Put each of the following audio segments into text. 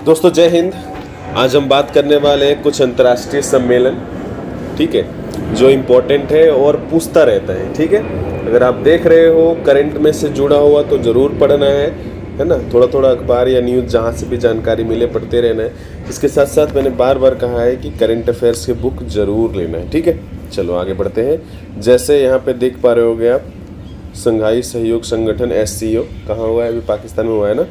दोस्तों जय हिंद। आज हम बात करने वाले हैं कुछ अंतर्राष्ट्रीय सम्मेलन, ठीक है, जो इम्पोर्टेंट है और पूछता रहता है। ठीक है, अगर आप देख रहे हो करंट में से जुड़ा हुआ तो ज़रूर पढ़ना है ना। थोड़ा थोड़ा अखबार या न्यूज़ जहाँ से भी जानकारी मिले पढ़ते रहना है। इसके साथ साथ मैंने बार बार कहा है कि करंट अफेयर्स की बुक ज़रूर लेना है। ठीक है, चलो आगे बढ़ते हैं। जैसे यहाँ पे देख पा रहे होगे आप, संघाई सहयोग संगठन SCO कहाँ हुआ है? अभी पाकिस्तान में हुआ है ना।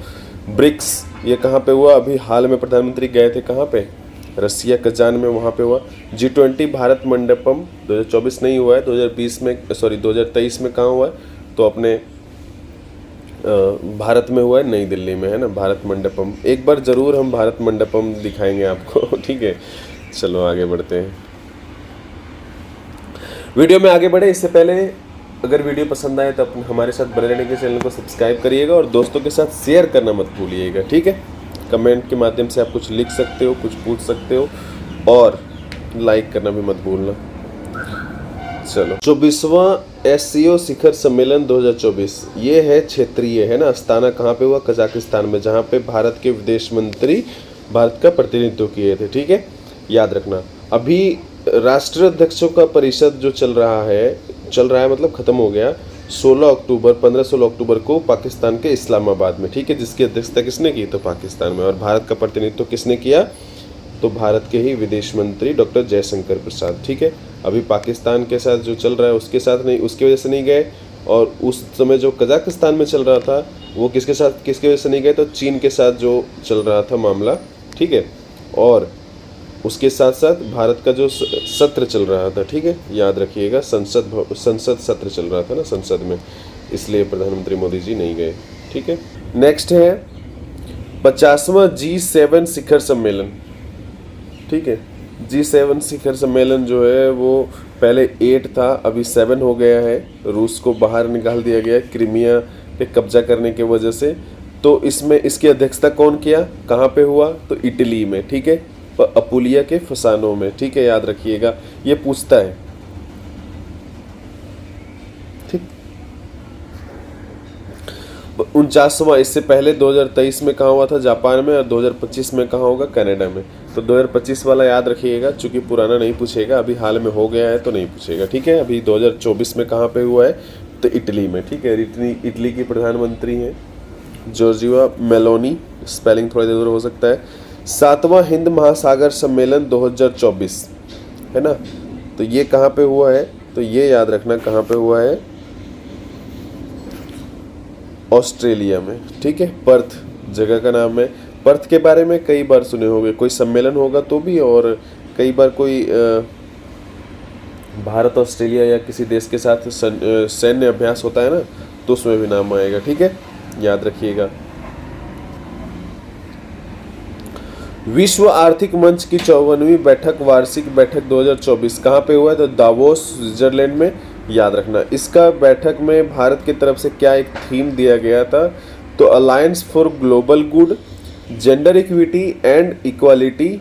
ब्रिक्स ये कहाँ पे हुआ? अभी हाल में प्रधानमंत्री गए थे कहाँ पे? रसिया कजान में, वहाँ पे हुआ। G20 भारत मंडपम 2024 नहीं हुआ है, 2020 में, सॉरी 2023 में कहाँ हुआ है? तो अपने भारत में हुआ है, नई दिल्ली में, है ना, भारत मंडपम। एक बार ज़रूर हम भारत मंडपम दिखाएंगे आपको। ठीक है, चलो आगे बढ़ते हैं। वीडियो में आगे बढ़े इससे पहले अगर वीडियो पसंद आए तो हमारे साथ बने रहने के चैनल को सब्सक्राइब करिएगा और दोस्तों के साथ शेयर करना मत भूलिएगा। ठीक है, कमेंट के माध्यम से आप कुछ लिख सकते हो, कुछ पूछ सकते हो और लाइक करना भी मत भूलना। चलो, 24वां SCO शिखर सम्मेलन 2024 ये है क्षेत्रीय, है ना। अस्ताना कहाँ पे हुआ? कजाकिस्तान में, जहाँ पे भारत के विदेश मंत्री भारत का प्रतिनिधित्व किए थे। ठीक है, याद रखना। अभी राष्ट्राध्यक्षों का परिषद जो चल रहा है मतलब ख़त्म हो गया 15-16 अक्टूबर को पाकिस्तान के इस्लामाबाद में। ठीक है, जिसकी अध्यक्षता किसने की? तो पाकिस्तान में। और भारत का प्रतिनिधित्व किसने किया? तो भारत के ही विदेश मंत्री डॉक्टर जयशंकर प्रसाद। ठीक है, अभी पाकिस्तान के साथ जो चल रहा है उसके साथ नहीं, उसकी वजह से नहीं गए। और उस समय जो कजाकिस्तान में चल रहा था वो किसके वजह से नहीं गए? तो चीन के साथ जो चल रहा था मामला। ठीक है, और उसके साथ साथ भारत का जो सत्र चल रहा था, ठीक है, याद रखिएगा, संसद सत्र चल रहा था ना संसद में, इसलिए प्रधानमंत्री मोदी जी नहीं गए। ठीक है, नेक्स्ट है 50वां G7 शिखर सम्मेलन। ठीक है, G7 शिखर सम्मेलन जो है वो पहले 8 था, अभी 7 हो गया है। रूस को बाहर निकाल दिया गया क्रीमिया पे कब्जा करने की वजह से। तो इसमें इसकी अध्यक्षता कौन किया? कहाँ पे हुआ? तो इटली में। ठीक है, अपुलिया के फसानों में। ठीक है, याद रखिएगा, ये पूछता है। ठीक, 49वां, इससे पहले 2023 में कहाँ हुआ था? जापान में। और 2025 में कहाँ होगा? कनाडा में। तो 2025 वाला याद रखिएगा, चूंकि पुराना नहीं पूछेगा, अभी हाल में हो गया है तो नहीं पूछेगा। ठीक है, अभी 2024 में कहाँ पे हुआ है? तो इटली में। ठीक है, इटली की प्रधानमंत्री हैं जॉर्जिया मेलोनी, स्पेलिंग थोड़ा इधर हो सकता है। 7वां हिंद महासागर सम्मेलन 2024, है ना। तो ये कहाँ पे हुआ है? तो ये याद रखना कहाँ पे हुआ है? ऑस्ट्रेलिया में। ठीक है, पर्थ जगह का नाम है। पर्थ के बारे में कई बार सुने होंगे, कोई सम्मेलन होगा तो भी, और कई बार कोई भारत ऑस्ट्रेलिया या किसी देश के साथ सैन्य अभ्यास होता है ना, तो उसमें भी नाम आएगा। ठीक है, याद रखिएगा। विश्व आर्थिक मंच की 54वीं बैठक, वार्षिक बैठक 2024 कहाँ पे हुआ है? तो दावोस, स्विट्जरलैंड में। याद रखना, इसका बैठक में भारत की तरफ से क्या एक थीम दिया गया था? तो alliance for global good, gender equity and equality.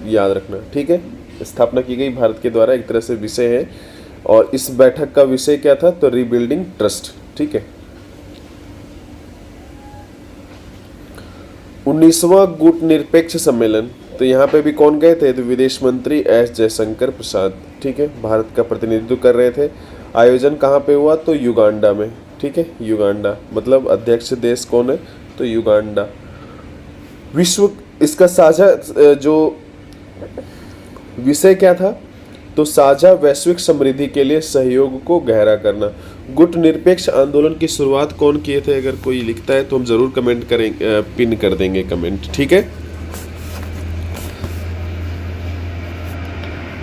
याद रखना, ठीक है, स्थापना की गई भारत के द्वारा, एक तरह से विषय है। और इस बैठक का विषय क्या था? तो रीबिल्डिंग ट्रस्ट। ठीक है, 19वां गुट निरपेक्ष सम्मेलन, तो यहाँ पे भी कौन गए थे? तो विदेश मंत्री S जयशंकर प्रसाद। ठीक है, भारत का प्रतिनिधित्व कर रहे थे। आयोजन कहाँ पे हुआ? तो युगांडा में। ठीक है, युगांडा मतलब अध्यक्ष देश कौन है? तो युगांडा। विश्व, इसका साझा जो विषय क्या था? तो साझा वैश्विक समृद्धि के लिए सहयोग को गहरा करना। गुट निरपेक्ष आंदोलन की शुरुआत कौन किए थे? अगर कोई लिखता है तो हम जरूर कमेंट करेंगे, पिन कर देंगे कमेंट। ठीक है,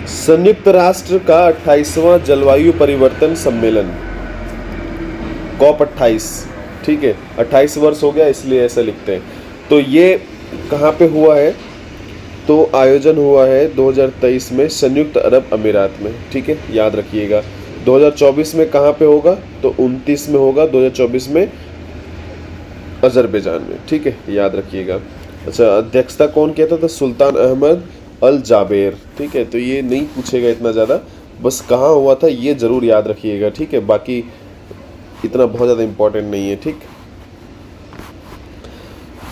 संयुक्त राष्ट्र का 28वां जलवायु परिवर्तन सम्मेलन, COP 28। ठीक है, 28 वर्ष हो गया इसलिए ऐसा लिखते हैं। तो ये कहाँ पे हुआ है? तो आयोजन हुआ है 2023 में संयुक्त अरब अमीरात में। ठीक है, याद रखिएगा। 2024 में कहाँ पे होगा? तो 29 में होगा 2024 में, अजरबैजान में। ठीक है, याद रखिएगा। अच्छा, अध्यक्षता कौन किया था? तो सुल्तान अहमद अल जाबेर। ठीक है, तो ये नहीं पूछेगा इतना ज़्यादा, बस कहाँ हुआ था ये ज़रूर याद रखिएगा। ठीक है, बाकी इतना बहुत ज़्यादा इम्पोर्टेंट नहीं है। ठीक,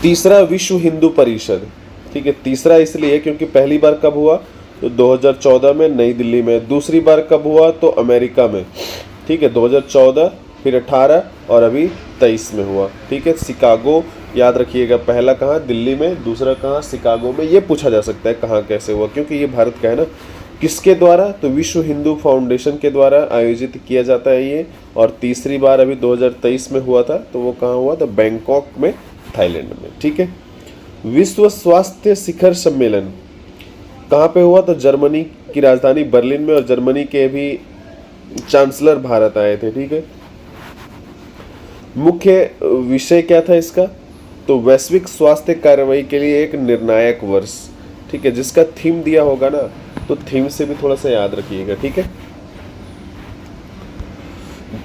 तीसरा विश्व हिंदू परिषद, ठीक है। तीसरा इसलिए क्योंकि पहली बार कब हुआ तो 2014 में नई दिल्ली में, दूसरी बार कब हुआ तो अमेरिका में, ठीक है, 2014, फिर 18 और अभी 23 में हुआ, ठीक है। शिकागो याद रखिएगा, पहला कहाँ दिल्ली में, दूसरा कहाँ शिकागो में। ये पूछा जा सकता है कहाँ कैसे हुआ, क्योंकि ये भारत का है ना। किसके द्वारा तो विश्व हिंदू फाउंडेशन के द्वारा आयोजित किया जाता है ये। और तीसरी बार अभी 2023 में हुआ था, तो वो कहाँ हुआ तो बैंकॉक में, थाईलैंड में, ठीक है। विश्व स्वास्थ्य शिखर सम्मेलन कहाँ पे हुआ तो जर्मनी की राजधानी बर्लिन में, और जर्मनी के भी चांसलर भारत आए थे, ठीक है। मुख्य विषय क्या था इसका तो वैश्विक स्वास्थ्य कार्रवाई के लिए एक निर्णायक वर्ष, ठीक है। जिसका थीम दिया होगा ना तो थीम से भी थोड़ा सा याद रखिएगा, ठीक है।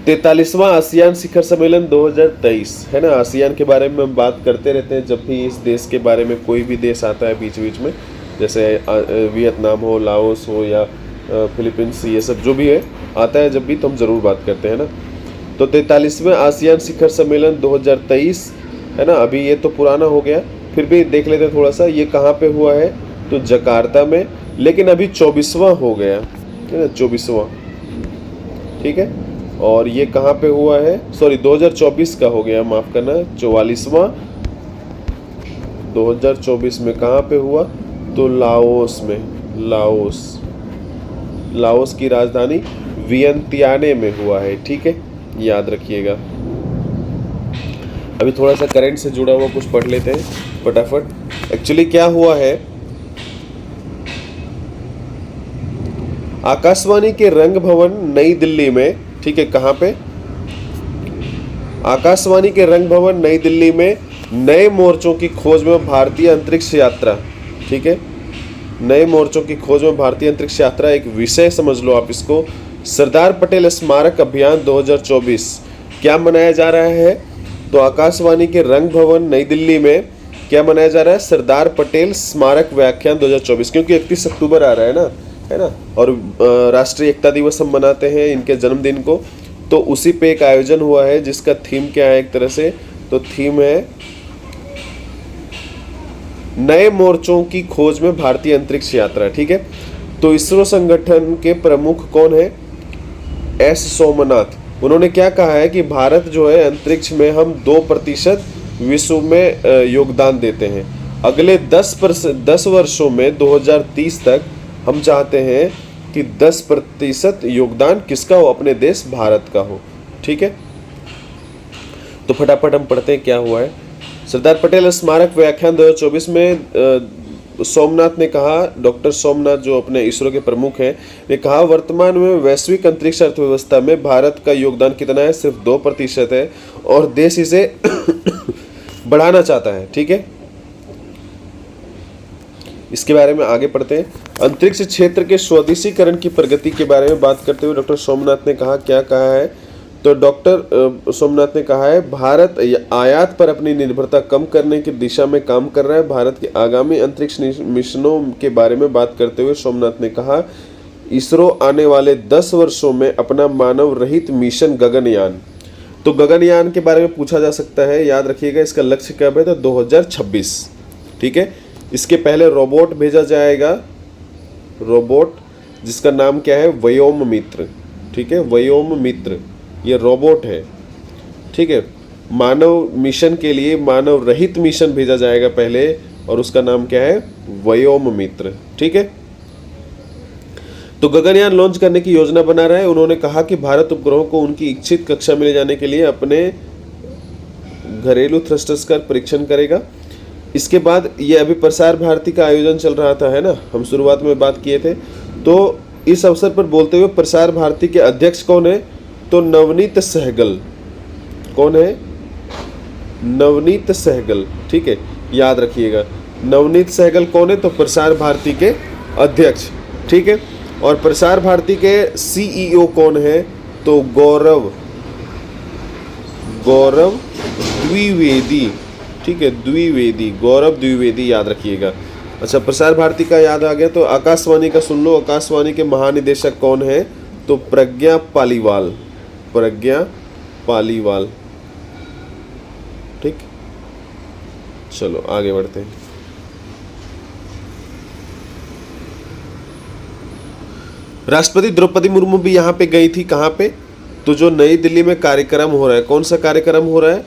43वां आसियान शिखर सम्मेलन 2023 है ना। आसियान के बारे में हम बात करते रहते हैं जब भी इस देश के बारे में कोई भी देश आता है बीच बीच में, जैसे वियतनाम हो, लाओस हो या फिलीपींस, ये सब जो भी है आता है जब भी, तो हम ज़रूर बात करते हैं ना। तो 43वें आसियान शिखर सम्मेलन 2023 है ना। अभी ये तो पुराना हो गया, फिर भी देख लेते हैं थोड़ा सा, ये कहाँ पे हुआ है तो जकार्ता में, लेकिन अभी 24वां हो गया है ना, 24वां, ठीक है। और ये कहाँ पे हुआ है, सॉरी 2024 का हो गया, माफ़ करना, 44वां 2024 में कहाँ पे हुआ तो लाओस में, लाओस की राजधानी वियंतियाने में हुआ है, ठीक है, याद रखिएगा। अभी थोड़ा सा करंट से जुड़ा हुआ कुछ पढ़ लेते हैं फटाफट। एक्चुअली क्या हुआ है, आकाशवाणी के रंग भवन नई दिल्ली में, ठीक है, कहाँ पे आकाशवाणी के रंग भवन नई दिल्ली में नए मोर्चों की खोज में भारतीय अंतरिक्ष यात्रा, ठीक है, नए मोर्चों की खोज में भारतीय अंतरिक्ष यात्रा एक विषय समझ लो आप इसको। सरदार पटेल स्मारक अभियान 2024 क्या मनाया जा रहा है तो आकाशवाणी के रंग भवन नई दिल्ली में क्या मनाया जा रहा है, सरदार पटेल स्मारक व्याख्यान 2024, क्योंकि 31 अक्टूबर आ रहा है ना, और राष्ट्रीय एकता दिवस हम मनाते हैं इनके जन्मदिन को, तो उसी पे एक आयोजन हुआ है जिसका थीम क्या है एक तरह से, तो थीम है नए मोर्चों की खोज में भारतीय अंतरिक्ष यात्रा, ठीक है। तो इसरो संगठन के प्रमुख कौन है, एस सोमनाथ। उन्होंने क्या कहा है कि भारत जो है अंतरिक्ष में हम 2% विश्व में योगदान देते हैं। अगले 10 वर्षों में 2030 तक हम चाहते हैं कि 10% योगदान किसका हो, अपने देश भारत का हो, ठीक है। तो फटाफट हम पढ़ते हैं क्या हुआ है। सरदार पटेल स्मारक व्याख्यान 2024 में सोमनाथ ने कहा, डॉक्टर सोमनाथ जो अपने इसरो के प्रमुख हैं, ने कहा वर्तमान में वैश्विक अंतरिक्ष अर्थव्यवस्था में भारत का योगदान कितना है, सिर्फ 2% है, और देश इसे बढ़ाना चाहता है, ठीक है। इसके बारे में आगे पढ़ते हैं। अंतरिक्ष क्षेत्र के स्वदेशीकरण की प्रगति के बारे में बात करते हुए डॉक्टर सोमनाथ ने कहा, क्या कहा है तो डॉक्टर सोमनाथ ने कहा है भारत आयात पर अपनी निर्भरता कम करने की दिशा में काम कर रहा है। भारत के आगामी अंतरिक्ष मिशनों के बारे में बात करते हुए सोमनाथ ने कहा इसरो आने वाले 10 वर्षों में अपना मानव रहित मिशन गगनयान, तो गगनयान के बारे में पूछा जा सकता है, याद रखिएगा इसका लक्ष्य कब है तो 2026, ठीक है। इसके पहले रोबोट भेजा जाएगा, रोबोट जिसका नाम क्या है व्योम मित्र, ठीक है, व्योम मित्र ये रोबोट है, ठीक है। मानव मिशन के लिए मानव रहित मिशन भेजा जाएगा पहले, और उसका नाम क्या है व्योम मित्र, ठीक है। तो गगनयान लॉन्च करने की योजना बना रहा है। उन्होंने कहा कि भारत उपग्रहों को उनकी इच्छित कक्षा में ले जाने के लिए अपने घरेलू थ्रस्टर्स का परीक्षण करेगा। इसके बाद ये अभी प्रसार भारती का आयोजन चल रहा था, है ना, हम शुरुआत में बात किए थे। तो इस अवसर पर बोलते हुए प्रसार भारती के अध्यक्ष कौन है तो नवनीत सहगल, कौन है नवनीत सहगल, ठीक है, याद रखिएगा नवनीत सहगल कौन है तो प्रसार भारती के अध्यक्ष, ठीक है। और प्रसार भारती के सीईओ कौन है तो गौरव द्विवेदी, ठीक है, द्विवेदी, गौरव द्विवेदी, याद रखिएगा। अच्छा, प्रसार भारती का याद आ गया तो आकाशवाणी का सुन लो। आकाशवाणी के महानिदेशक कौन है तो प्रज्ञा पालीवाल, प्रज्ञा पालीवाल, ठीक। चलो आगे बढ़ते हैं। राष्ट्रपति द्रौपदी मुर्मू भी यहाँ पे गई थी, कहाँ पे, तो जो नई दिल्ली में कार्यक्रम हो रहा है, कौन सा कार्यक्रम हो रहा है,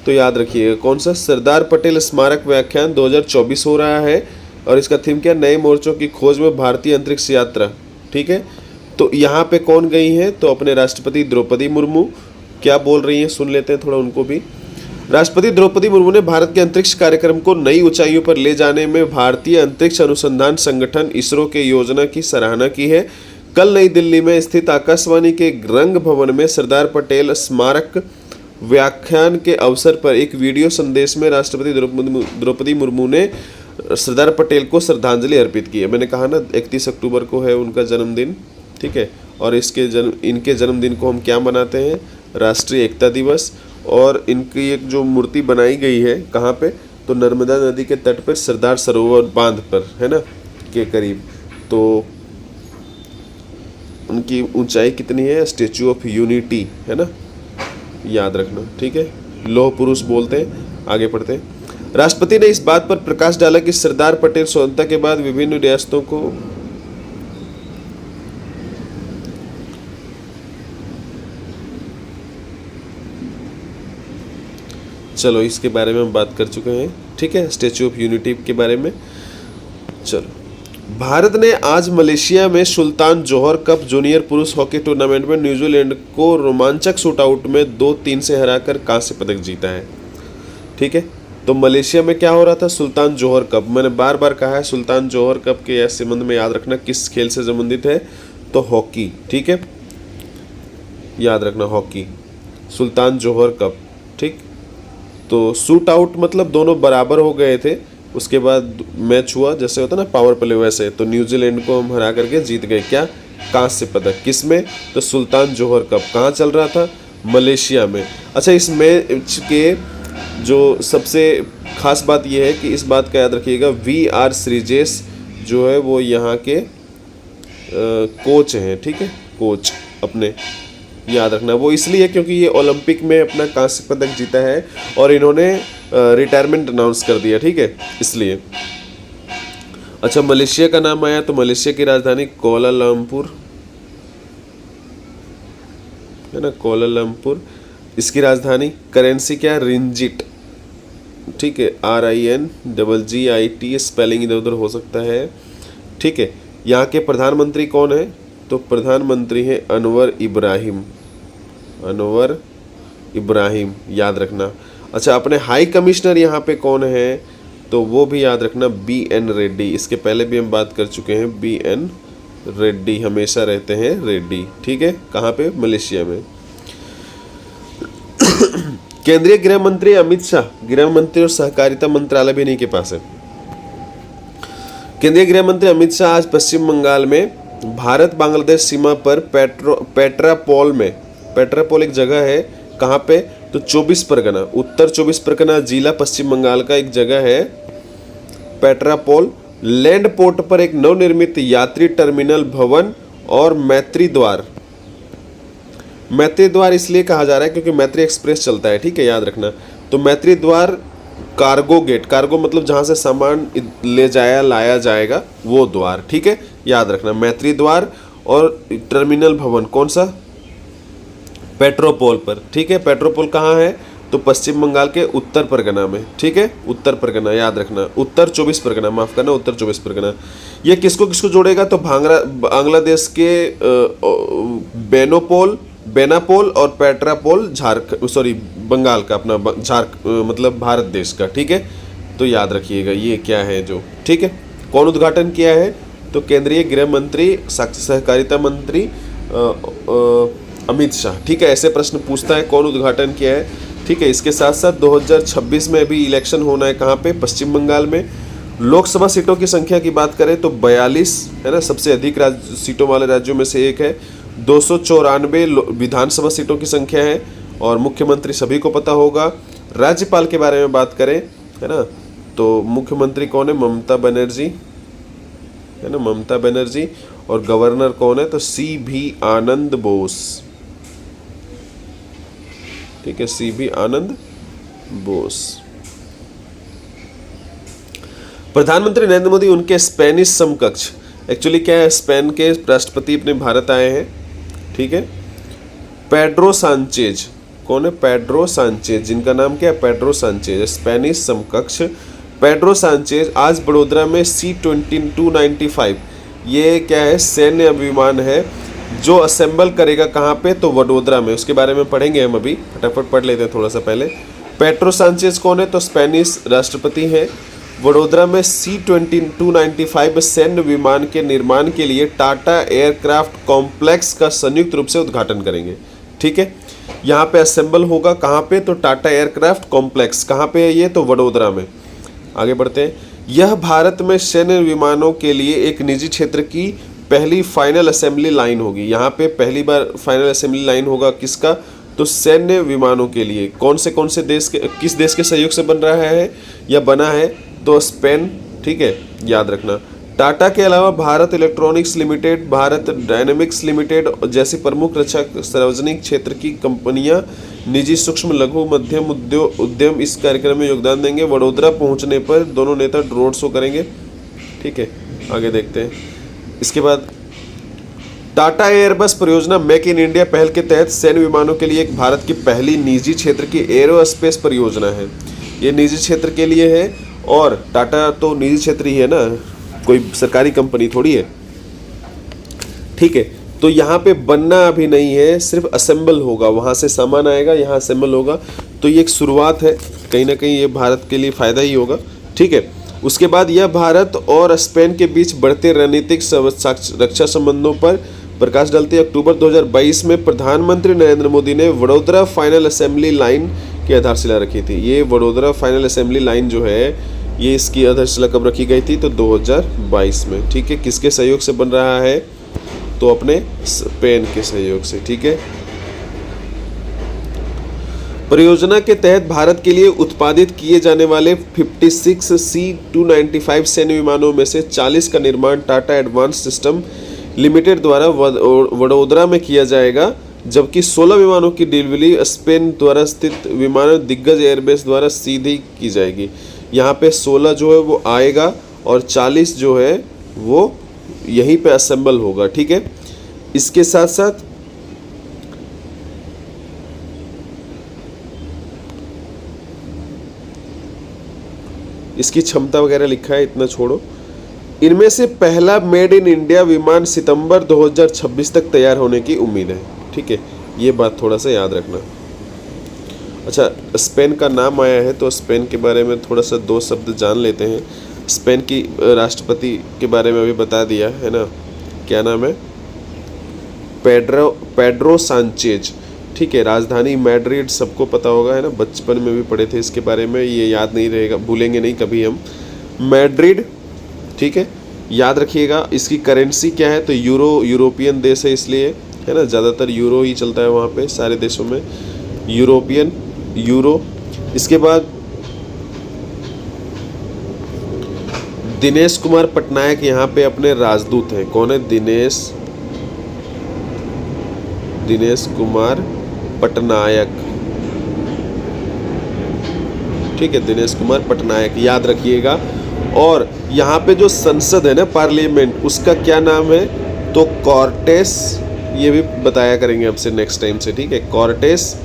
तो याद रखिएगा कौन सा, सरदार पटेल स्मारक व्याख्यान 2024 हो रहा है। और इसका थीम क्या, नए मोर्चों की खोज में भारतीय अंतरिक्ष यात्रा। ठीक है, तो यहाँ पे कौन गई हैं, तो अपने राष्ट्रपति द्रौपदी मुर्मू क्या बोल रही हैं, सुन लेते हैं थोड़ा उनको भी। राष्ट्रपति द्रौपदी मुर्मू ने भारत के अंतरिक्ष कार्यक्रम को नई ऊंचाइयों पर ले जाने में भारतीय अंतरिक्ष अनुसंधान संगठन इसरो के योजना की सराहना की है। कल नई दिल्ली में स्थित आकाशवाणी के रंग भवन में सरदार पटेल स्मारक व्याख्यान के अवसर पर एक वीडियो संदेश में राष्ट्रपति द्रौपदी मुर्मू ने सरदार पटेल को श्रद्धांजलि अर्पित की है। मैंने कहा ना 31 अक्टूबर को है उनका जन्मदिन, ठीक है, और इनके जन्मदिन को हम क्या मनाते हैं, राष्ट्रीय एकता दिवस। और इनकी एक जो मूर्ति बनाई गई है कहाँ पे, तो नर्मदा नदी के तट पर सरदार सरोवर बांध पर, है ना, के करीब। तो उनकी ऊंचाई कितनी है, स्टेचू ऑफ यूनिटी, है ना, याद रखना, ठीक है, लौह पुरुष बोलते हैं। आगे पढ़ते हैं। राष्ट्रपति ने इस बात पर प्रकाश डाला कि सरदार पटेल स्वतंत्रता के बाद विभिन्न रियासतों को चलो इसके बारे में हम बात कर चुके हैं, ठीक है, स्टेचू ऑफ यूनिटी के बारे में। चलो, भारत ने आज मलेशिया में सुल्तान जोहर कप जूनियर पुरुष हॉकी टूर्नामेंट में न्यूजीलैंड को रोमांचक शूटआउट में 2-3 से हराकर कांस्य पदक जीता है। ठीक है, तो मलेशिया में क्या हो रहा था, सुल्तान जोहर कप। मैंने बार बार कहा है सुल्तान जोहर कप के संबंध में याद रखना किस खेल से संबंधित है, तो हॉकी। ठीक है, याद रखना हॉकी, सुल्तान जोहर कप। ठीक, तो शूट आउट मतलब दोनों बराबर हो गए थे, उसके बाद मैच हुआ, जैसे होता ना पावर प्ले वैसे, तो न्यूजीलैंड को हम हरा करके जीत गए क्या, कांस्य पदक। किसमें, तो सुल्तान जोहर कप। कहाँ चल रहा था, मलेशिया में। अच्छा, इस मैच के जो सबसे खास बात यह है कि इस बात का याद रखिएगा, VR श्रीजेश जो है वो यहाँ के कोच हैं। ठीक है, कोच अपने याद रखना, वो इसलिए क्योंकि ये ओलंपिक में अपना कांस्य पदक जीता है और इन्होंने रिटायरमेंट अनाउंस कर दिया। ठीक है, इसलिए। अच्छा, मलेशिया का नाम आया तो मलेशिया की राजधानी कोलालमपुर, है ना, कोलालमपुर। इसकी राजधानी, करेंसी क्या, रिंजिट। ठीक है, RINGGIT, स्पेलिंग इधर उधर हो सकता है। ठीक है, यहाँ के प्रधानमंत्री कौन है, तो प्रधानमंत्री हैं अनवर इब्राहिम, अनवर इब्राहिम, याद रखना। अच्छा, अपने हाई कमिश्नर यहाँ पे कौन है, तो वो भी याद रखना BN रेड्डी। इसके पहले भी हम बात कर चुके हैं, BN रेड्डी हमेशा रहते हैं रेड्डी। ठीक है, कहाँ पे, मलेशिया में। केंद्रीय गृह मंत्री अमित शाह, गृह मंत्री और सहकारिता मंत्रालय भी इन्हीं के पास है। केंद्रीय गृह मंत्री अमित शाह आज पश्चिम बंगाल में भारत बांग्लादेश सीमा पर पेट्रापोल में, पेट्रापोल एक जगह है, कहाँ पे, तो 24 परगना, उत्तर 24 परगना जिला पश्चिम बंगाल का एक जगह है पेट्रापोल। लैंड पोर्ट पर एक नवनिर्मित यात्री टर्मिनल भवन और मैत्री द्वार, मैत्री द्वार इसलिए कहा जा रहा है क्योंकि मैत्री एक्सप्रेस चलता है। ठीक है, याद रखना। तो मैत्री द्वार, कार्गो गेट, कार्गो मतलब जहां से सामान ले जाया लाया जाएगा वो द्वार। ठीक है, याद रखना, मैत्री द्वार। और टर्मिनल भवन कौन सा, पेट्रोपोल पर। ठीक है, पेट्रोपोल कहाँ है, तो पश्चिम बंगाल के उत्तर परगना में। ठीक है, उत्तर परगना, याद रखना, उत्तर 24 परगना, माफ करना, उत्तर 24 परगना। ये किसको किसको जोड़ेगा, तो बांग्लादेश के बेनापोल और पेट्रापोल, बंगाल का अपना मतलब भारत देश का। ठीक है, तो याद रखिएगा ये क्या है जो। ठीक है, कौन उद्घाटन किया है, तो केंद्रीय गृह मंत्री सहकारिता मंत्री अमित शाह। ठीक है, ऐसे प्रश्न पूछता है कौन उद्घाटन किया है। ठीक है, इसके साथ साथ 2026 में भी इलेक्शन होना है, कहाँ पे, पश्चिम बंगाल में। लोकसभा सीटों की संख्या की बात करें तो 42 है ना, सबसे अधिक सीटों वाले राज्यों में से एक है। 294 विधानसभा सीटों की संख्या है और मुख्यमंत्री सभी को पता होगा। राज्यपाल के बारे में बात करें, है ना, तो मुख्यमंत्री कौन है, ममता बनर्जी, है ना, ममता बनर्जी। और गवर्नर कौन है, तो CB आनंद बोस। ठीक है, CB आनंद बोस। प्रधानमंत्री नरेंद्र मोदी उनके स्पेनिश समकक्ष, एक्चुअली क्या है, स्पेन के राष्ट्रपति अपने भारत आए हैं, ठीक है। पेड्रो सांचेज, कौन है? पेड्रो सांचेज, जिनका नाम क्या है? पेड्रो सांचेज, स्पेनिश समकक्ष पेड्रो सांचेज आज बड़ोदरा में C-295, ये क्या है? सैन्य विमान है जो असेंबल करेगा कहाँ पे? तो वडोदरा में। उसके बारे में पढ़ेंगे हम, अभी फटाफट पढ़ लेते हैं थोड़ा सा पहले। पेड्रो सांचेज कौन है? तो स्पेनिश राष्ट्रपति हैं। वडोदरा में C-295 सैन्य विमान के निर्माण के लिए टाटा एयरक्राफ्ट कॉम्प्लेक्स का संयुक्त रूप से उद्घाटन करेंगे, ठीक है। यहाँ पे असेंबल होगा कहाँ पे? तो टाटा एयरक्राफ्ट कॉम्प्लेक्स, कहाँ पे है ये? तो वडोदरा में। आगे बढ़ते हैं। यह भारत में सैन्य विमानों के लिए एक निजी क्षेत्र की पहली फाइनल असेंबली लाइन होगी। यहाँ पे पहली बार फाइनल असेंबली लाइन होगा किसका? तो सैन्य विमानों के लिए। कौन से देश के, किस देश के सहयोग से बन रहा है या बना है? तो स्पेन, ठीक है, याद रखना। टाटा के अलावा Bharat electronics limited, Bharat dynamics limited जैसी प्रमुख रक्षा सार्वजनिक क्षेत्र की कंपनियां, निजी सूक्ष्म लघु मध्यम उद्यम इस कार्यक्रम में योगदान देंगे। वडोदरा पहुंचने पर दोनों नेता रोड शो करेंगे, ठीक है। आगे देखते हैं। इसके बाद टाटा एयरबस परियोजना मेक इन इंडिया पहल के तहत सैन्य विमानों के लिए एक भारत की पहली निजी क्षेत्र की एरोस्पेस परियोजना है। ये निजी क्षेत्र के लिए है, और टाटा तो निजी क्षेत्र ही है ना, कोई सरकारी कंपनी थोड़ी है, ठीक है। तो यहाँ पे बनना अभी नहीं है, सिर्फ असेंबल होगा, वहाँ से सामान आएगा, यहाँ असेंबल होगा। तो ये एक शुरुआत है, कहीं ना कहीं ये भारत के लिए फ़ायदा ही होगा, ठीक है। उसके बाद यह भारत और स्पेन के बीच बढ़ते रणनीतिक रक्षा संबंधों पर प्रकाश डालती है। अक्टूबर 2022 में प्रधानमंत्री नरेंद्र मोदी ने वडोदरा फाइनल असेंबली लाइन की आधारशिला रखी थी। ये वडोदरा फाइनल असेंबली लाइन जो है, ये इसकी आधारशिला कब रखी गई थी? तो 2022 में, ठीक है। किसके सहयोग से बन रहा है? तो अपने स्पेन के सहयोग से, ठीक है। परियोजना के तहत भारत के लिए उत्पादित किए जाने वाले 56 C-295 सैन्य विमानों में से 40 का निर्माण टाटा एडवांस सिस्टम लिमिटेड द्वारा वडोदरा में किया जाएगा, जबकि 16 विमानों की डिलीवरी स्पेन द्वारा स्थित विमान दिग्गज एयरबेस द्वारा सीधी की जाएगी। यहाँ पे 16 जो है वो आएगा और 40 जो है वो यहीं पे असेंबल होगा, ठीक है। इसके साथ साथ इसकी क्षमता वगैरह लिखा है, इतना छोड़ो। इनमें से पहला मेड इन इंडिया विमान सितंबर 2026 तक तैयार होने की उम्मीद है, ठीक है। ये बात थोड़ा सा याद रखना। अच्छा, स्पेन का नाम आया है तो स्पेन के बारे में थोड़ा सा दो शब्द जान लेते हैं। स्पेन की राष्ट्रपति के बारे में अभी बता दिया है ना, क्या नाम है? पेड्रो सांचेज, ठीक है। राजधानी मैड्रिड सबको पता होगा, है ना, बचपन में भी पढ़े थे इसके बारे में, ये याद नहीं रहेगा, भूलेंगे नहीं कभी हम। मैड्रिड, ठीक है, याद रखिएगा। इसकी करेंसी क्या है? तो यूरो, यूरोपियन देश है इसलिए, है ना, ज़्यादातर यूरो ही चलता है वहाँ पे, सारे देशों में यूरोपियन यूरो। इसके बाद दिनेश कुमार पटनायक यहाँ पे अपने राजदूत हैं। कौन है? दिनेश कुमार पटनायक, ठीक है, दिनेश कुमार पटनायक, याद रखिएगा। और यहाँ पे जो संसद है ना, पार्लियामेंट, उसका क्या नाम है? तो कॉर्टेस, ये भी बताया करेंगे आपसे नेक्स्ट टाइम से, ठीक है। कॉर्टेस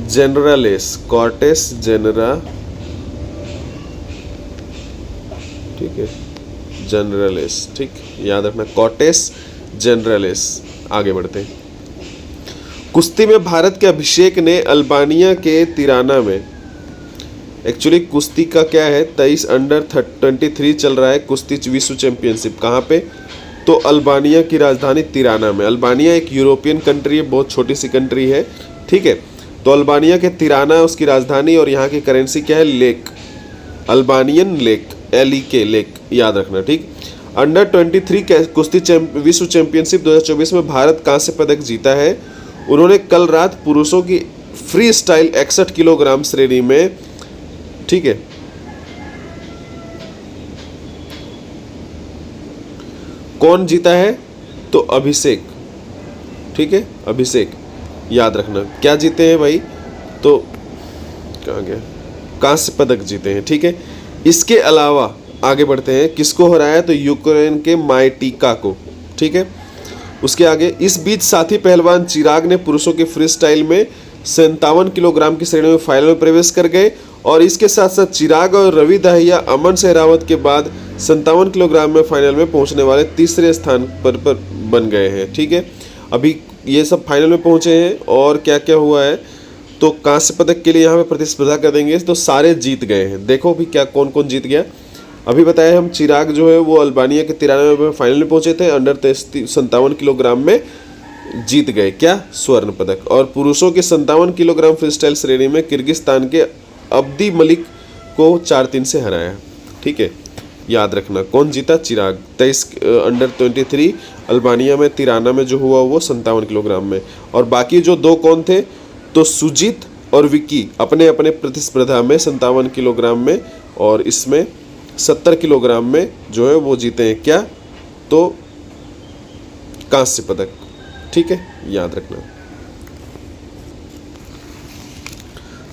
जनरलेस, कॉर्टेस जनरा, ठीक है, जनरलेस, ठीक, याद रखना, कॉर्टेस जनरलेस। आगे बढ़ते हैं। कुश्ती में भारत के अभिषेक ने अल्बानिया के तिराना में, एक्चुअली कुश्ती का क्या है, 23 अंडर 23 चल रहा है कुश्ती विश्व चैंपियनशिप। कहाँ पे? तो अल्बानिया की राजधानी तिराना में। अल्बानिया एक यूरोपियन कंट्री है, बहुत छोटी सी कंट्री है, ठीक है। तो अल्बानिया के तिराना उसकी राजधानी, और यहाँ की करेंसी क्या है? Lake, Albanian lake, LEK, lake, याद रखना, ठीक। अंडर 23 कुश्ती विश्व चैंपियनशिप 2024 में भारत कांस्य पदक जीता है। उन्होंने कल रात पुरुषों की फ्री स्टाइल 61 किलोग्राम श्रेणी में, ठीक है, कौन जीता है? तो अभिषेक, ठीक है, अभिषेक, याद रखना। क्या जीते हैं भाई? तो कहाँ गया? कांस्य पदक जीते हैं। ठीक है, इसके अलावा आगे बढ़ते हैं, किसको हराया तो यूक्रेन के माइटिका को। ठीक है, उसके आगे इस बीच साथी पहलवान चिराग ने पुरुषों के फ्री स्टाइल में 57 किलोग्राम की श्रेणी में फाइनल में प्रवेश कर गए और इसके साथ साथ चिराग और रवि दहिया अमन सहरावत के बाद 57 किलोग्राम में फाइनल में पहुंचने वाले तीसरे स्थान पर बन गए हैं। ठीक है, अभी ये सब फाइनल में पहुंचे हैं और क्या क्या हुआ है तो कांस्य पदक के लिए यहाँ पे प्रतिस्पर्धा करेंगे तो सारे जीत गए हैं। देखो भी क्या कौन कौन जीत गया। अभी बताया हम, चिराग जो है वो अल्बानिया के 93 में फाइनल में पहुंचे थे, अंडर 57 किलोग्राम में जीत गए क्या स्वर्ण पदक। और पुरुषों के 57 किलोग्राम फ्री स्टाइल श्रेणी में किर्गिस्तान के अब्दी मलिक को 4-3 से हराया। ठीक है, याद रखना कौन जीता, चिराग। 23 अंडर 23 अल्बानिया में, तिराना में जो हुआ वो 57 किलोग्राम में। और बाकी जो दो कौन थे तो सुजीत और विकी अपने अपने प्रतिस्पर्धा में 57 किलोग्राम में और इसमें 70 किलोग्राम में जो है वो जीते हैं क्या तो कांस्य पदक। ठीक है, याद रखना।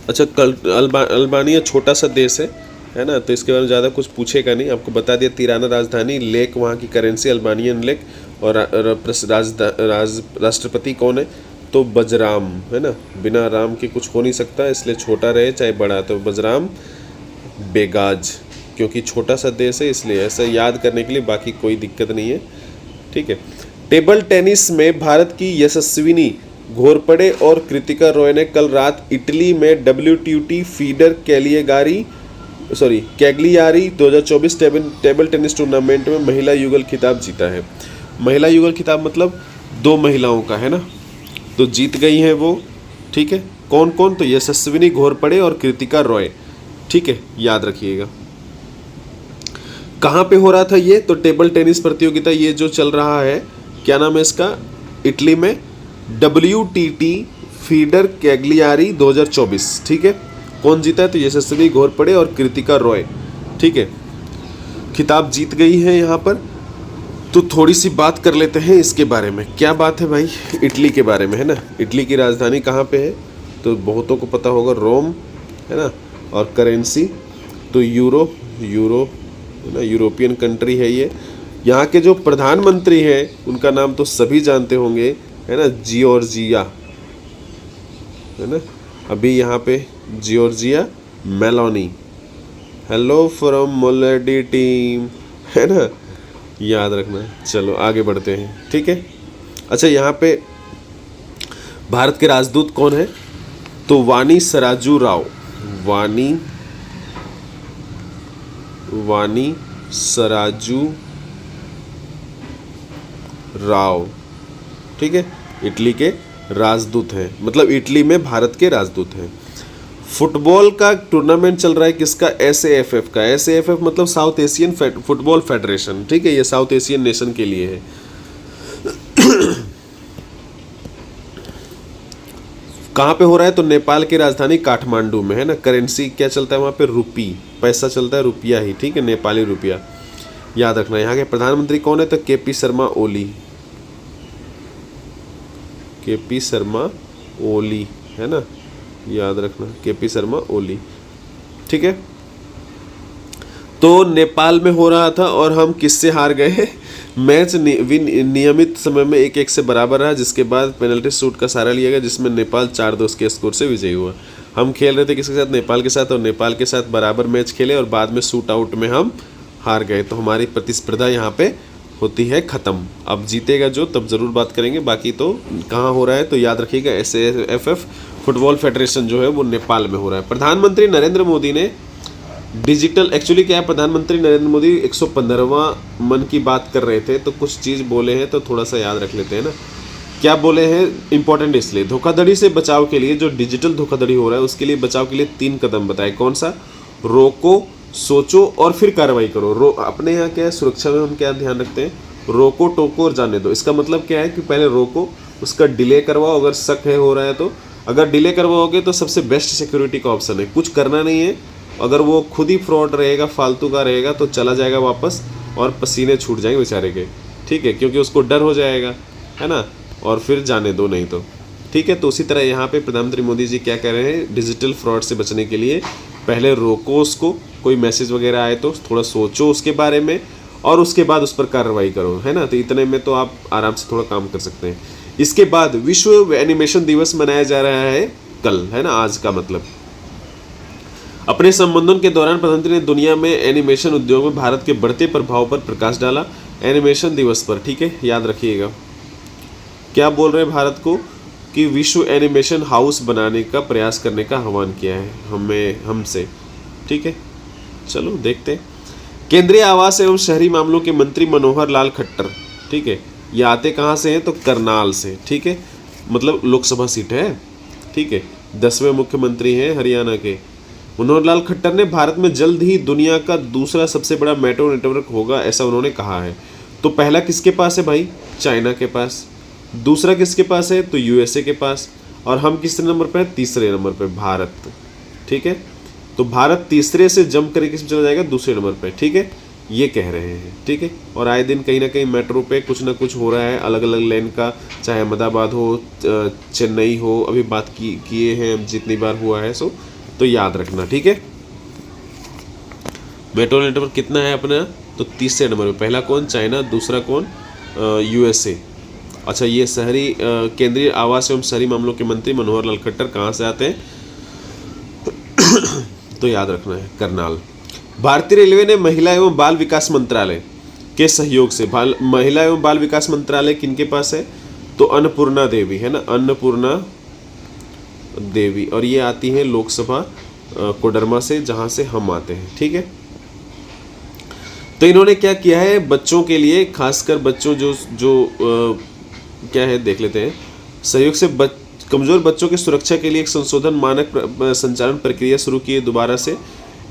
अच्छा, अल्बानिया छोटा सा देश है ना, तो इसके बारे में ज़्यादा कुछ पूछेगा नहीं, आपको बता दिया। तिराना राजधानी, लेक वहाँ की करेंसी अल्बानियन लेक, और राष्ट्रपति कौन है तो बजराम है ना, बिना राम के कुछ हो नहीं सकता, इसलिए छोटा रहे चाहे बड़ा, तो बजराम बेगाज, क्योंकि छोटा सा देश है इसलिए ऐसा याद करने के लिए, बाकी कोई दिक्कत नहीं है। ठीक है, टेबल टेनिस में भारत की यशस्विनी घोरपड़े और कृतिका रॉय ने कल रात इटली में WTT feeder Cagliari 2024 table tennis tournament में महिला युगल खिताब जीता है। महिला युगल खिताब मतलब 2 महिलाओं का है ना, तो जीत गई हैं वो। ठीक है, कौन कौन तो यशस्विनी घोरपड़े और कृतिका रॉय। ठीक है, याद रखिएगा। कहाँ पे हो रहा था ये तो टेबल टेनिस प्रतियोगिता ये जो चल रहा है, क्या नाम है इसका, इटली में WTT फीडर कैग्लियारी 2024। ठीक है, कौन जीता है तो यशस्वी घोरपड़े और कृतिका रॉय। ठीक है, खिताब जीत गई है यहाँ पर। तो थोड़ी सी बात कर लेते हैं इसके बारे में। क्या बात है भाई, इटली के बारे में है ना। इटली की राजधानी कहाँ पे है तो बहुतों को पता होगा, रोम है ना। और करेंसी तो यूरो है ना, यूरोपियन कंट्री है ये। यहाँ के जो प्रधानमंत्री हैं उनका नाम तो सभी जानते होंगे है ना, जियोर्जिया है ना। अभी यहाँ पे Giorgia Meloni, hello from Melodi team है ना, याद रखना। चलो आगे बढ़ते हैं। ठीक है, अच्छा यहाँ पे भारत के राजदूत कौन है तो वानी सराजू राव, वानी सराजू राव। ठीक है, इटली के राजदूत हैं, मतलब इटली में भारत के राजदूत हैं। फुटबॉल का टूर्नामेंट चल रहा है किसका, SAFF का। SAFF मतलब साउथ एशियन फुटबॉल फेडरेशन। ठीक है, ये साउथ एशियन नेशन के लिए है। कहाँ पे हो रहा है तो नेपाल की राजधानी काठमांडू में है ना। करेंसी क्या चलता है वहाँ पे, रुपी, पैसा चलता है रुपया ही। ठीक है, नेपाली रुपया, याद रखना। यहाँ के प्रधानमंत्री कौन है तो KP शर्मा ओली, KP शर्मा ओली है ना, याद रखना, KP शर्मा ओली। ठीक है, तो नेपाल में हो रहा था और हम किससे हार गए, मैच नियमित समय में 1-1 से बराबर रहा, जिसके बाद पेनल्टी शूट का सहारा लिया गया, जिसमें नेपाल 4-2 के स्कोर से विजयी हुआ। हम खेल रहे थे किसके साथ, नेपाल के साथ, और नेपाल के साथ बराबर मैच खेले और बाद में शूट आउट में हम हार गए। तो हमारी प्रतिस्पर्धा यहाँ पे होती है ख़त्म। अब जीतेगा जो तब ज़रूर बात करेंगे, बाकी तो कहाँ हो रहा है तो याद रखिएगा, SAFF फुटबॉल फेडरेशन जो है वो नेपाल में हो रहा है। प्रधानमंत्री नरेंद्र मोदी ने डिजिटल, एक्चुअली क्या है, प्रधानमंत्री नरेंद्र मोदी 115वां मन की बात कर रहे थे तो कुछ चीज़ बोले हैं तो थोड़ा सा याद रख लेते हैं ना। क्या बोले हैं, इंपॉर्टेंट इसलिए, धोखाधड़ी से बचाव के लिए, जो डिजिटल धोखाधड़ी हो रहा है उसके लिए बचाव के लिए 3 कदम बताए। कौन सा, रोको, सोचो और फिर कार्रवाई करो। अपने यहाँ क्या है, सुरक्षा में हम क्या ध्यान रखते हैं, रोको, टोको और जाने दो। इसका मतलब क्या है कि पहले रोको, उसका डिले करवाओ, अगर शक है हो रहा है तो। अगर डिले करवाओगे तो सबसे बेस्ट सिक्योरिटी का ऑप्शन है, कुछ करना नहीं है। अगर वो खुद ही फ्रॉड रहेगा, फालतू का रहेगा तो चला जाएगा वापस और पसीने छूट जाएंगे बेचारे के। ठीक है, क्योंकि उसको डर हो जाएगा है ना, और फिर जाने दो नहीं तो। ठीक है, तो उसी तरह यहाँ पे प्रधानमंत्री मोदी जी क्या कह रहे हैं, डिजिटल फ्रॉड से बचने के लिए पहले रोको उसको, कोई मैसेज वगैरह आए तो थोड़ा सोचो उसके बारे में और उसके बाद उस पर कार्रवाई करो, है ना। तो इतने में तो आप आराम से थोड़ा काम कर सकते हैं। इसके बाद विश्व एनिमेशन दिवस मनाया जा रहा है कल, है ना, आज का मतलब। अपने संबोधन के दौरान प्रधानमंत्री ने दुनिया में एनिमेशन उद्योग में भारत के बढ़ते प्रभाव पर प्रकाश डाला एनिमेशन दिवस पर, ठीक है, याद रखिएगा। क्या बोल रहे हैं भारत को कि विश्व एनिमेशन हाउस बनाने का प्रयास करने का आह्वान किया है हमसे, ठीक है। चलो देखते हैं। केंद्रीय आवास एवं शहरी मामलों के मंत्री मनोहर लाल खट्टर, ठीक है, ये आते कहाँ से हैं तो करनाल से, ठीक है, मतलब लोकसभा सीट है, ठीक है। 10वें मुख्यमंत्री हैं हरियाणा के। मनोहर लाल खट्टर ने भारत में जल्द ही दुनिया का दूसरा सबसे बड़ा मेट्रो नेटवर्क होगा, ऐसा उन्होंने कहा है। तो पहला किसके पास है भाई? चाइना के पास। दूसरा किसके पास है तो यूएसए के पास। और हम किस नंबर पे हैं? तीसरे नंबर पे भारत, ठीक है। तो भारत तीसरे से जंप करके किस चला जाएगा? दूसरे नंबर पे, ठीक है, ये कह रहे हैं, ठीक है। और आए दिन कहीं ना कहीं मेट्रो पे कुछ ना कुछ हो रहा है, अलग अलग लेन का, चाहे अहमदाबाद हो, चेन्नई हो, अभी बात किए हैं जितनी बार हुआ है सो, तो याद रखना, ठीक है। मेट्रो नेटवर्क कितना है अपना? तो तीसरे नंबर पे। पहला कौन? चाइना। दूसरा कौन? यूएसए। अच्छा, ये शहरी केंद्रीय आवास एवं शहरी मामलों के मंत्री मनोहर लाल खट्टर कहाँ से आते हैं? तो याद रखना है करनाल। भारतीय रेलवे ने महिला एवं बाल विकास मंत्रालय के सहयोग से, महिला एवं बाल विकास मंत्रालय किनके पास है तो अन्नपूर्णा देवी, है ना, अन्नपूर्णा देवी, और ये आती है लोकसभा कोडरमा से, जहां से हम आते हैं, ठीक है। तो इन्होंने क्या किया है बच्चों के लिए, खासकर बच्चों जो क्या है देख लेते हैं। सहयोग से कमजोर बच्चों की सुरक्षा के लिए एक संशोधन मानक संचालन प्रक्रिया शुरू की है दोबारा से।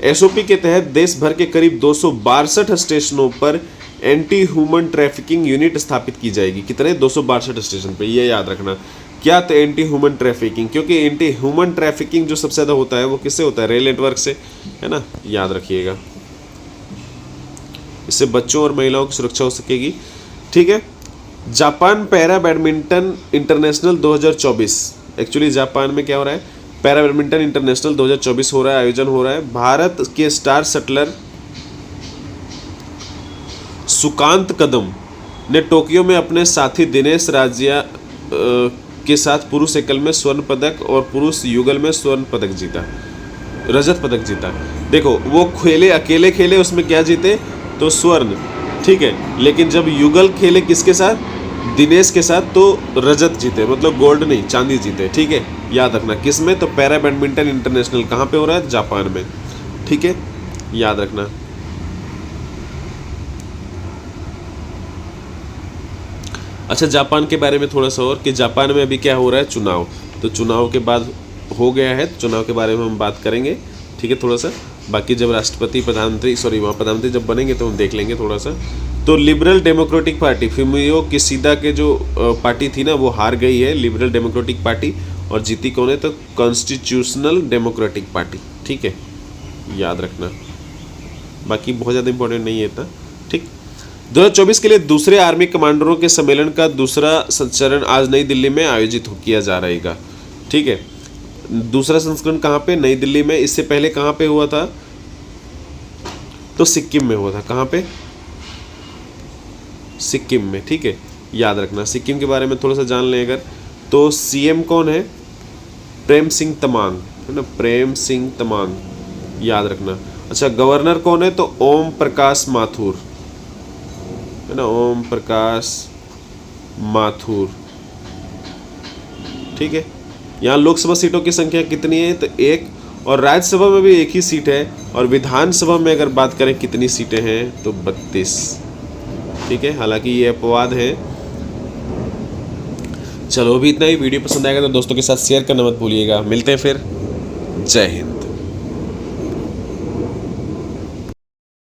एसओपी के तहत देश भर के करीब 262 स्टेशनों पर एंटी ह्यूमन ट्रैफिकिंग यूनिट स्थापित की जाएगी। कितने? 262 स्टेशन पे, ये याद रखना। क्या? तो एंटी ह्यूमन ट्रैफिकिंग, क्योंकि एंटी ह्यूमन ट्रैफिकिंग जो सबसे ज़्यादा होता है वो किससे होता है? रेल नेटवर्क से, है ना, याद रखिएगा। इससे बच्चों और महिलाओं की सुरक्षा हो सकेगी, ठीक है। Japan para badminton international 2024, actually Japan में क्या हो रहा है? पैरा बैडमिंटन इंटरनेशनल 2024 हो रहा है, आयोजन हो रहा है। भारत के स्टार शटलर सुकांत कदम ने टोक्यो में अपने साथी दिनेश राज्या के साथ पुरुष एकल में स्वर्ण पदक और पुरुष युगल में स्वर्ण पदक जीता, रजत पदक जीता। देखो, वो अकेले खेले, उसमें क्या जीते तो स्वर्ण, ठीक है। लेकिन जब युगल खेले किसके साथ? दिनेश के साथ, तो रजत जीते, मतलब गोल्ड नहीं, चांदी जीते, ठीक है, याद रखना। किस में? तो पैरा बैडमिंटन इंटरनेशनल कहाँ पे हो रहा है? जापान में, ठीक है, याद रखना। अच्छा, जापान के बारे में थोड़ा सा और, कि जापान में अभी क्या हो रहा है? चुनाव। तो चुनाव के बाद हो गया है, चुनाव के बारे में हम बात करेंगे, ठीक है, थोड़ा सा। बाकी जब राष्ट्रपति वहाँ प्रधानमंत्री जब बनेंगे तो हम देख लेंगे थोड़ा सा। तो liberal democratic party, Fumio Kishida के जो पार्टी थी ना, वो हार गई है, लिबरल डेमोक्रेटिक पार्टी, और जीती कौन है तो कॉन्स्टिट्यूशनल डेमोक्रेटिक पार्टी, ठीक है, याद रखना। बाकी बहुत ज़्यादा इंपॉर्टेंट नहीं है इतना, ठीक। 2024 के लिए दूसरे आर्मी कमांडरों के सम्मेलन का दूसरा संस्करण आज नई दिल्ली में आयोजित किया जा रहेगा, ठीक है। दूसरा संस्करण कहाँ पे? नई दिल्ली में। इससे पहले कहाँ पे हुआ था तो सिक्किम में हुआ था। कहाँ पे? सिक्किम में, ठीक है, याद रखना। सिक्किम के बारे में थोड़ा सा जान लें अगर, तो सीएम कौन है? प्रेम सिंह तमांग, है ना, प्रेम सिंह तमांग, याद रखना। अच्छा, गवर्नर कौन है तो ओम प्रकाश माथुर, है ना, ओम प्रकाश माथुर, ठीक है। यहाँ लोकसभा सीटों की संख्या कितनी है तो 1, और राज्यसभा में भी 1 ही सीट है, और विधानसभा में अगर बात करें कितनी सीटें हैं तो 32, ठीक है। हालांकि ये अपवाद है। चलो अभी इतना ही। वीडियो पसंद आएगा तो दोस्तों के साथ शेयर करना मत भूलिएगा। मिलते हैं फिर। जय हिंद।